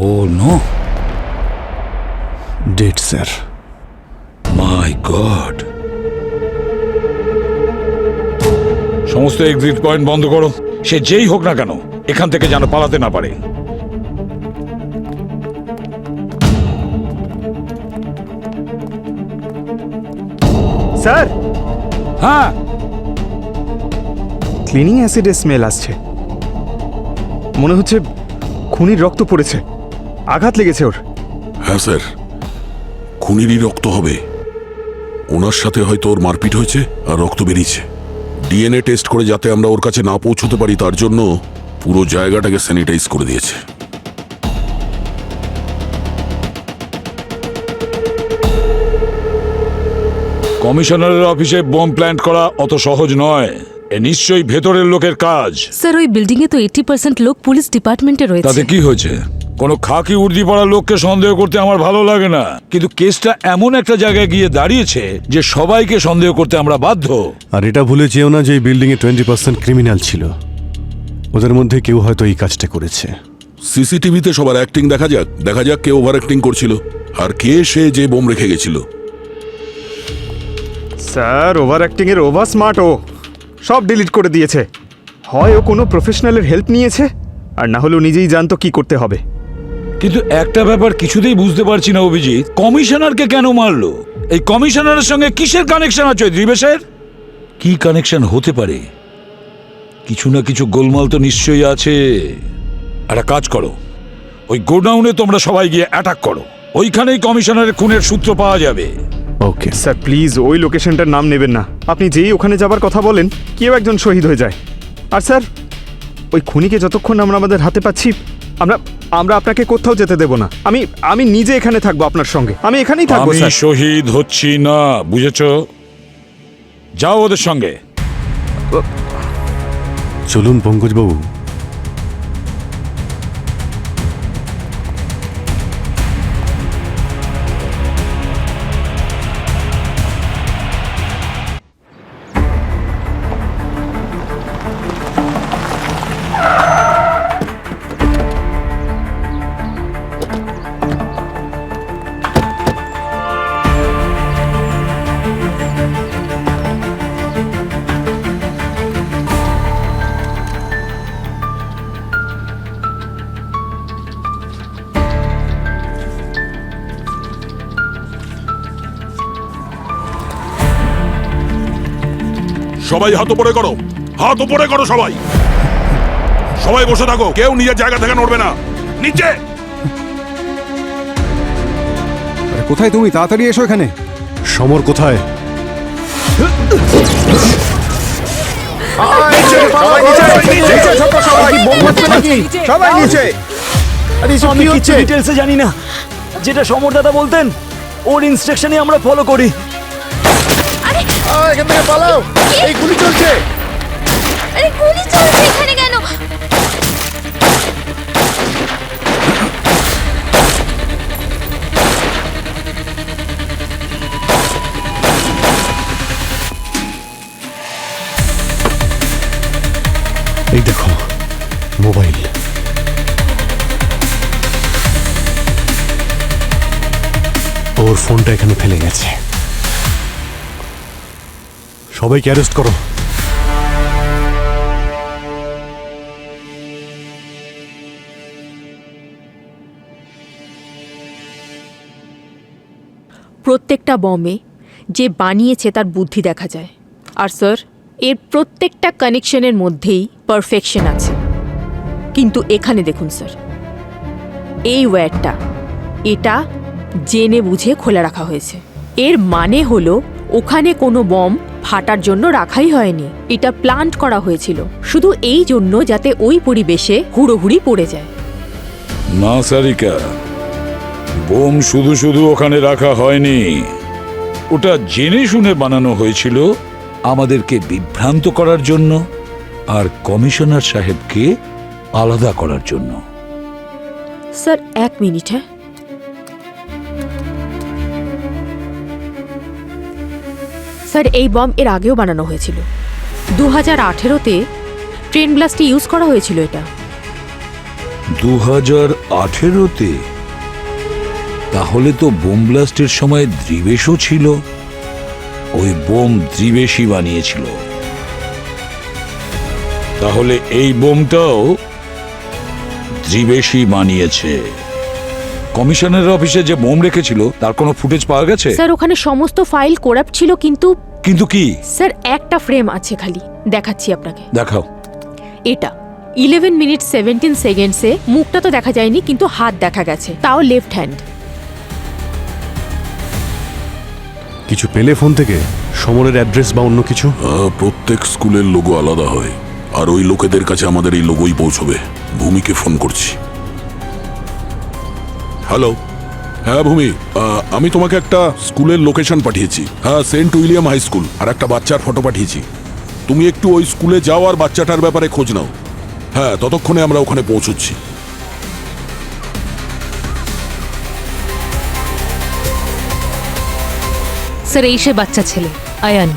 ও নো, ডেট স্যার। মাই গড। সমস্ত এক্সিট পয়েন্ট বন্ধ করো, সে যেই হোক না কেন এখান থেকে যেন পালাতে না পারে। স্যার, হ্যাঁ, ক্লিনিং অ্যাসিডের স্মেল আসছে, মনে হচ্ছে খুনির রক্ত পড়েছে, আঘাত লেগেছে ওর। হ্যাঁ স্যার, খুনিরই রক্ত হবে। ওনার সাথে হয়তো ওর মারপিট হয়েছে আর রক্ত বেরিয়েছে। ডিএনএ টেস্ট করে যাতে আমরা ওর কাছে না পৌঁছতে পারি তার জন্য পুরো জায়গাটাকে স্যানিটাইজ করে দিয়েছে। কমিশনারের অফিসে বোম প্ল্যান্ট করা অত সহজ নয়, এ নিশ্চয়ই ভেতরের লোকের কাজ। স্যার ওই বিল্ডিং এ তো 80% লোক পুলিশ ডিপার্টমেন্টে রয়েছে। তাতে কি হয়েছে? কোনো খাকি উর্দি পড়া লোককে সন্দেহ করতে আমার ভালো লাগে না, কিন্তু কেসটা এমন একটা জায়গায় গিয়ে দাঁড়িয়েছে যে সবাইকে সন্দেহ করতে আমরা বাধ্য। আর এটা ভুলে যেও না যে এই বিল্ডিংয়ে 20% ক্রিমিনাল ছিল, ওদের মধ্যে কেউ হয়তো এই কাজটা করেছে। সিসিটিভিতে সবার অ্যাক্টিং দেখা যাক, দেখা যাক কে ওভার অ্যাক্টিং করছিল আর কে সে যে বোম রেখে গেছিল। স্যার ওভার অ্যাক্টিং এর ওভার স্মার্ট, ও সব ডিলিট করে দিয়েছে। হয় ও কোনো প্রফেশনালের হেল্প নিয়েছে, আর না হলে ও নিজেই জানতো কি করতে হবে। কিন্তু একটা ব্যাপার কিছুতেই বুঝতে পারছি না অভিজিৎ, কমিশনারকে কেন মারলো? এই কমিশনারের সঙ্গে কিসের কানেকশন আছে দিবেশের? কি কানেকশন হতে পারে? কিছু না কিছু গোলমাল তো নিশ্চয়ই আছে। একটা কাজ করো, ওই গোডাউনে তোমরা সবাই গিয়ে অ্যাটাক করো, ওইখানেই কমিশনারের খুনের সূত্র পাওয়া যাবে। ওকে স্যার প্লিজ ওই লোকেশনটার নাম নেবেন না। আপনি যেই ওখানে যাবার কথা বলেন কেউ একজন শহীদ হয়ে যায়। আর স্যার ওই খুনিকে যতক্ষণ আমরা আমাদের হাতে পাচ্ছি আমরা আমরা আপনাকে কোথাও যেতে দেব না। আমি নিজে এখানে থাকবো আপনার সঙ্গে, আমি এখানেই থাকবো আমি স্যার। শহীদ হচ্ছি না, বুঝেছো? যাও ওদের সঙ্গে। চলুন পঙ্কজবাবু। সবাই হাত উপরে করো, হাত উপরে করো সবাই। সবাই বসে থাকো, কেউ নিজের জায়গা থেকে নড়বে না। নিচে। কোথায় তুমি? তাড়াতাড়ি এসো এখানে। সমর কোথায়? সবাই নিচে। আমি কিছু ডিটেলসে জানি না, যেটা সমর দাদা বলতেন ওর ইনস্ট্রাকশনে আমরা ফলো করি। এখান থেকে পালাও, এই গুলি চলছে। আরে গুলি চলছে এখানে কেন? এই দেখো মোবাইল। ওর ফোনটা এখানে ফেলে গেছে। সবাইকে অ্যারেস্ট করো। প্রত্যেকটা বমে যে বানিয়েছে তার বুদ্ধি দেখা যায়। আর স্যার এর প্রত্যেকটা কানেকশনের মধ্যেই পারফেকশন আছে। কিন্তু এখানে দেখুন স্যার, এই ওয়্যারটা এটা জেনে বুঝে খোলা রাখা হয়েছে। এর মানে হলো ওখানে কোনো বম ফাটার জন্য রাখাই হয়নি, এটা প্ল্যান্ট করা হয়েছিল শুধু এই জন্য যাতে ওই পরিবেশে হুড়োহুড়ি পড়ে যায়। না সারিকা, বোম শুধু শুধু ওখানে রাখা হয়নি, ওটা জেনে শুনে বানানো হয়েছিল আমাদেরকে বিভ্রান্ত করার জন্য আর কমিশনার সাহেবকে আলাদা করার জন্য। স্যার এক মিনিট, হ্যাঁ স্যার এই বম এর আগেও বানানো হয়েছিল। 2018-তে ট্রেন ব্লাস্টে ইউজ করা হয়েছিল এটা। 2018-তে? তাহলে তো বোম ব্লাস্টের সময় দ্রিবেশও ছিল। ওই বোম দ্রিবেশই বানিয়েছিল। তাহলে এই বোমটাও দ্রিবেশই বানিয়েছে। কমিশনারের অফিসে যে বোম রেখেছিল তার কোনো ফুটেজ পাওয়া গেছে? স্যার ওখানে সমস্ত ফাইল করাপ্ট ছিল, কিন্তু কিন্তু কি? স্যার একটা ফ্রেম আছে খালি, দেখাচ্ছি আপনাকে। দেখাও। এটা 11 মিনিট 17 সেকেন্ডসে মুখটা তো দেখা যায়নি, কিন্তু হাত দেখা গেছে, তাও লেফট হ্যান্ড। কিছু পেলে ফোন থেকে? সমরের অ্যাড্রেস বা অন্য কিছু? প্রত্যেক স্কুলের লোগো আলাদা হয়, আর ওই লোকেদের কাছে আমাদের এই লোগোই পৌঁছবে। ভূমিকে ফোন করছি। হ্যালো। হ্যাঁ ভূমি, আমি তোমাকে একটা স্কুলের লোকেশন পাঠিয়েছি। হ্যাঁ, সেন্ট উইলিয়াম হাই স্কুল, আর একটা বাচ্চার ফটো পাঠিয়েছি। তুমি একটু ওই স্কুলে যাও আর বাচ্চাটার ব্যাপারে খোঁজ নাও। হ্যাঁ, ততক্ষণে আমরা ওখানে পৌঁছচ্ছি। স্যার এই সে বাচ্চা ছেলে আয়ান।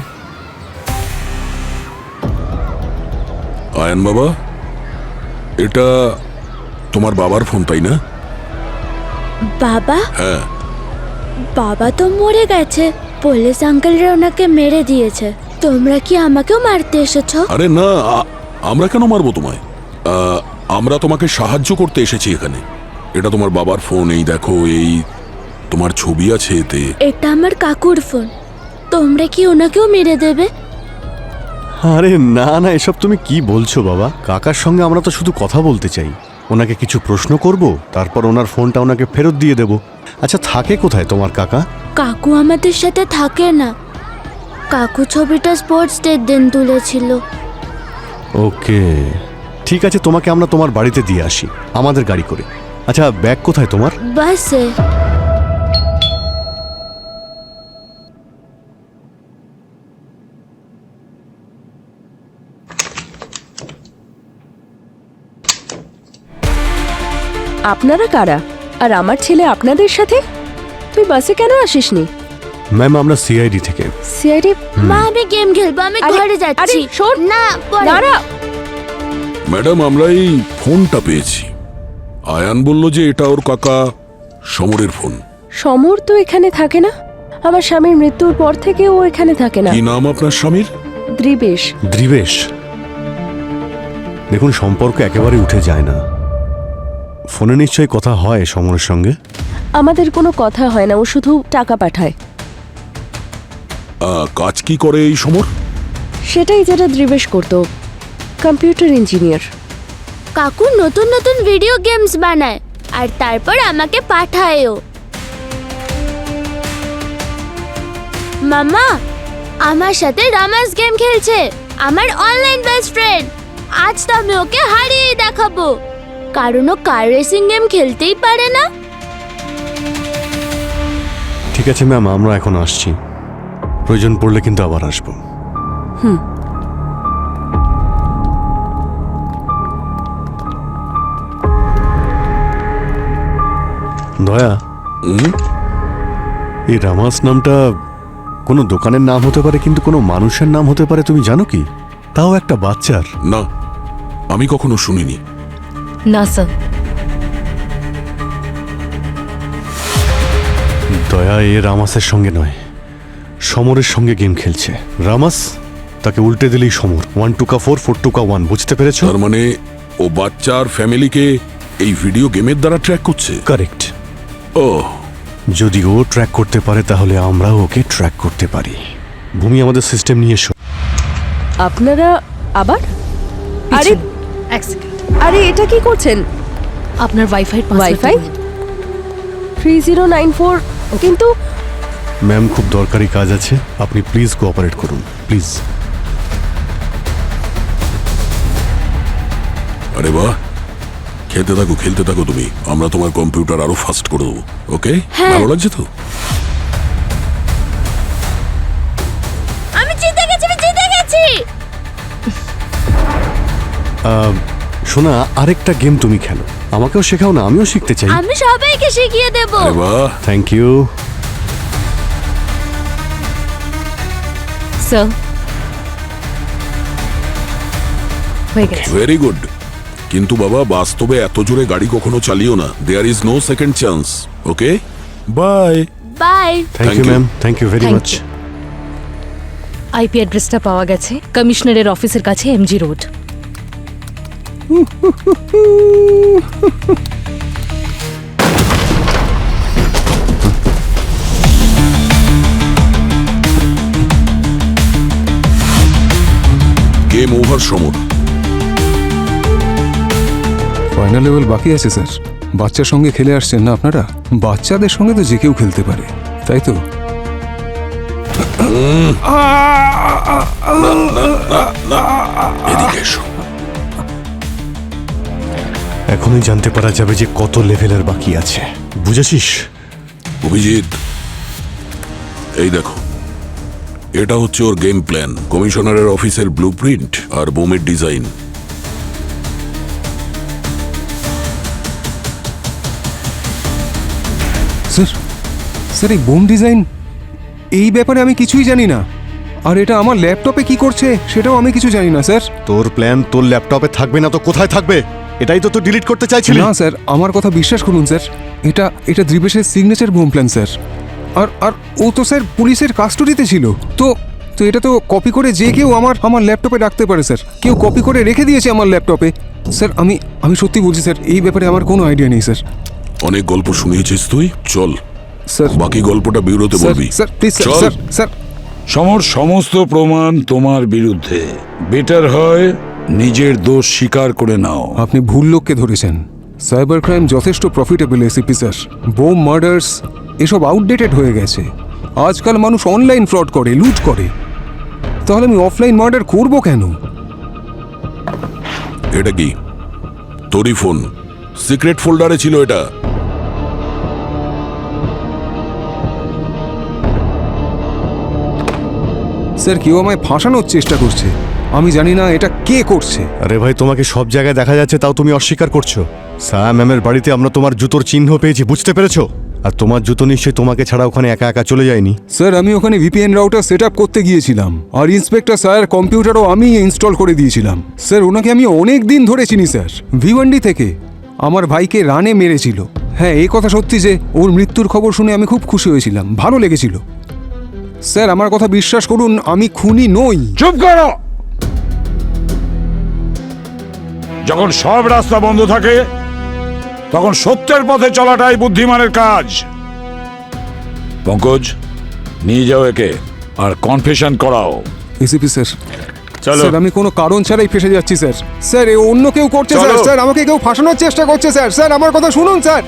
আয়ান বাবা, এটা তোমার বাবার ফোন তাই না? বাবা? হ্যাঁ। বাবা তো মরে গেছে, পুলিশ আঙ্কেলরা ওনাকে মেরে দিয়েছে। তোমরা কি আমাকেও মারতে এসেছো? আরে না, আমরা কেন মারবো তোমায়? আমরা তোমাকে সাহায্য করতে এসেছি এখানে। এটা তোমার বাবার ফোন, এই দেখো, এই তোমার ছবি আছে এতে। এটা আমার কাকুর ফোন। তোমরা কি ওনাকেও মেরে দেবে? আরে না না, এসব তুমি কি বলছো বাবা? কাকার সঙ্গে আমরা তো শুধু কথা বলতে চাই। ওনাকে কিছু প্রশ্ন করব, তারপর ওনার ফোনটা ওনাকে ফেরত দিয়ে দেব। আচ্ছা, থাকে কোথায় তোমার কাকা? কাকু আমাদের সাথে থাকে না। কাকু ছবিটা স্পোর্টস ডের দিন তুলেছিল। ওকে, ঠিক আছে, তোমাকে আমরা তোমার বাড়িতে দিয়ে আসি আমাদের গাড়ি করে। আচ্ছা, ব্যাগ কোথায় তোমার? বাসে। আপনারা কারা? আর আমার ছেলে আপনাদের সাথে? তুই বাসে কেন আসিসনি? ম্যাম, আমরা সিআইডি থেকে। সিআইডি? মা, আমি গেম খেলবো, আমি ঘরে যাচ্ছি। শোন না, পরে। দাঁড়া। ম্যাডাম, আমরা এই ফোনটা পেয়েছি। আয়ান বলল যে এটা ওর কাকা সমরের ফোন। সমর তো এখানে থাকে না। আমার স্বামীর মৃত্যুর পর থেকে ও এখানে থাকে না। কি নাম আপনার স্বামীর? দ্রিবেশ। দ্রিবেশ? দেখুন, সম্পর্ক একেবারে উঠে যায় না। ফোনে নিশ্চয়ই কথা হয় সমরের সঙ্গে? আমাদের কোনো কথা হয় না, ও শুধু টাকা পাঠায়। কাজ কি করে এই সমর? সেটাই যেটা দ্রিবেশ করতো, কম্পিউটার ইঞ্জিনিয়ার। কাকু নতুন নতুন ভিডিও গেমস বানায় আর তারপর আমাকে পাঠায়ও। মামা, আমার সাথে রামাস গেম খেলছে, আমার অনলাইন বেস্ট ফ্রেন্ড। আজ তো আমি ওকে হারিয়ে দেখাবো, কারণ ও কার রেসিং গেম খেলতেই পারে না। ঠিক আছে ম্যাম, আমরা এখন আসছি। প্রয়োজন পড়লে কিন্তু আবার আসবো। দয়া, এই রামাস নামটা কোনো দোকানের নাম হতে পারে, কিন্তু কোনো মানুষের নাম হতে পারে, তুমি জানো কি? তাও একটা বাচ্চার। না, আমি কখনো শুনিনি। না স্যার। দয়া এ রামাসের সঙ্গে নয়, সমরের সঙ্গে গেম খেলছে। রামাস তাকে উল্টে দিলেই সমর। 1 2 4 4 2 1, বুঝতে পেরেছো? তার মানে ও বাচ্চার ফ্যামিলিকে এই ভিডিও গেমের দ্বারা ট্র্যাক করছে। কারেক্ট। ও, যদি ও ট্র্যাক করতে পারে তাহলে আমরাও ওকে ট্র্যাক করতে পারি। ভূমি, আমাদের সিস্টেম নিয়ে এসো। আপনারা আবার? আরে আরে, এটা কি করছেন? আপনার ওয়াইফাই 3094, কিন্তু ম্যাম, খুব দরকারি কাজ আছে, আপনি প্লিজ কোঅপারেট করুন, প্লিজ। আরে বাহ, খেলতে থাকো তুমি। আমরা তোমার কম্পিউটার আরো ফাস্ট করে দেবো। ওকে, ভালো লাগছে তো? আমি জিতে গেছি। শোনা, আরেকটা গেম তুমি খেলো, আমাকেও শেখাও না, আমিও শিখতে চাই। আমি সবাইকে শিখিয়ে দেব। আরে বাহ, thank you. Sir, very good. কিন্তু বাবা, বাস্তবে এত জোরে গাড়ি কখনো চালিও না। There is no second chance. Okay, bye. Bye. Thank you ma'am, thank you very much. IP অ্যাড্রেসটা পাওয়া গেছে কমিশনারের অফিসের কাছে, MG road. Game over Samar. Final level বাকি আছে স্যার। বাচ্চার সঙ্গে খেলে আসছেন না আপনারা? বাচ্চাদের সঙ্গে তো যে কেউ খেলতে পারে, তাই তো? এদিকে এসো। এখনই জানতে পারা যাবে যে কত লেভেলের বাকি আছে, বুঝেছিস? অভিজিৎ, এই দেখো, এটা হচ্ছে ওর গেম প্ল্যান, কমিশনারের অফিসের ব্লুপ্রিন্ট আর বোমের ডিজাইন। স্যার, এই বোম ডিজাইন, এই ব্যাপারে আমি কিছুই জানি না। আর এটা আমার ল্যাপটপে কি করছে সেটাও আমি কিছু জানি না স্যার। তোর প্ল্যান তোর ল্যাপটপে থাকবে না তো কোথায় থাকবে? এটাই তো তুই ডিলিট করতে চাইছিলি। না স্যার, আমার কথা বিশ্বাস করুন স্যার, এটা দ্রিবেশের সিগনেচার বোম প্ল্যান স্যার। আর ও তো স্যার পুলিশের কাস্টডিতে ছিল। তো এটা তো কপি করে যে কেউ আমার ল্যাপটপে রাখতে পারে স্যার। কেউ কপি করে রেখে দিয়েছে আমার ল্যাপটপে। স্যার, আমি সত্যি বলছি স্যার, এই ব্যাপারে আমার কোনো আইডিয়া নেই স্যার। অনেক গল্প শুনিয়েছিস তুই, চল স্যার বাকি গল্পটা বিউরোতে স্যার বলবি। স্যার প্লিজ চল। স্যার স্যার সমর সমস্ত প্রমাণ তোমার বিরুদ্ধে। বেটার হয় নিজের দোষ স্বীকার করে নাও। আপনি ভুল লোককে ধরেছেন। সাইবার ক্রাইম যথেষ্ট profitable ACP sir. Bomb murders এসব আউটডেটেড হয়ে গেছে। আজকাল মানুষ অনলাইন ফ্রড করে, লুট করে। তাহলে আমি অফলাইন মার্ডার করব কেন? এটা কি তোরই ফোন? সিক্রেট ফোল্ডারে ছিল এটা। স্যার কেউ আমায় ফাঁসানোর চেষ্টা করছে। আমি জানি না এটা কে করছে। আরে ভাই, তোমাকে সব জায়গায় দেখা যাচ্ছে, তাও তুমি অস্বীকার করছো। সায়া ম্যামের বাড়িতে আমরা তোমার জুতোর চিহ্ন পেয়েছি, বুঝতে পেরেছো? আর তোমার জুতো নিশ্চয়ই তোমাকে ছাড়া ওখানে একা একা চলে যায়নি। স্যার আমি ওখানে ভিপিএন রাউটার সেট আপ করতে গিয়েছিলাম, আর ইন্সপেক্টর স্যার কম্পিউটারও আমি ইনস্টল করে দিয়েছিলাম। স্যার ওনাকে আমি অনেক দিন ধরে চিনি স্যার, ভিওয়ান্ডি থেকে। আমার ভাইকে রানে মেরেছিল। হ্যাঁ, এই কথা সত্যি যে ওর মৃত্যুর খবর শুনে আমি খুব খুশি হয়েছিলাম, ভালো লেগেছিল। স্যার আমার কথা বিশ্বাস করুন, আমি খুনি নই। চুপ করো। যখন সব রাস্তা বন্ধ থাকে তখন সত্যের পথে চলাটাই বুদ্ধিমানের কাজ। পঙ্কজ, নিয়ে যাও একে আর কনফেশন করাও। এসিপি স্যার, চলো। স্যার আমি কোনো কারণ ছাড়াই ফেসে যাচ্ছি স্যার। স্যার এ অন্য কেউ করছে স্যার। চলো। স্যার আমাকে কেউ ফাঁসানোর চেষ্টা করছে স্যার। স্যার আমার কথা শুনুন স্যার।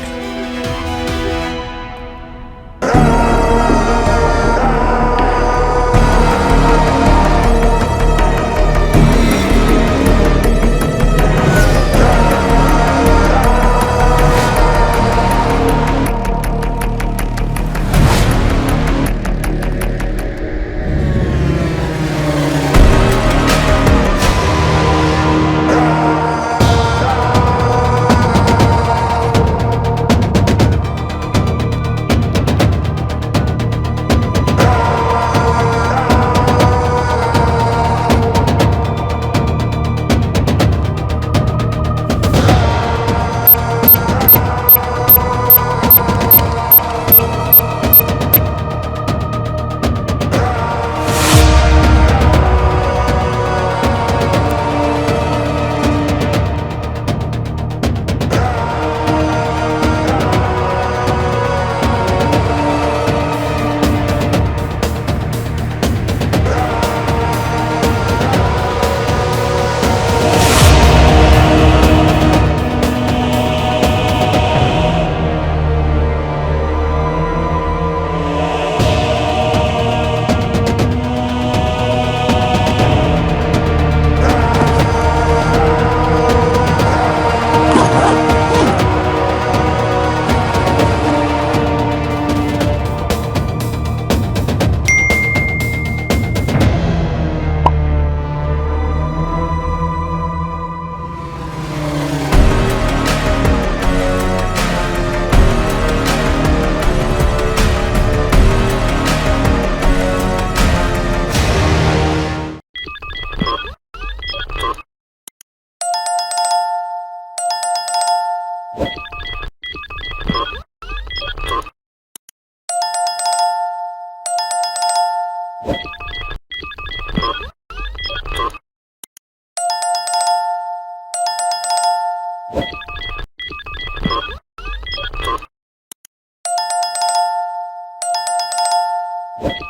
you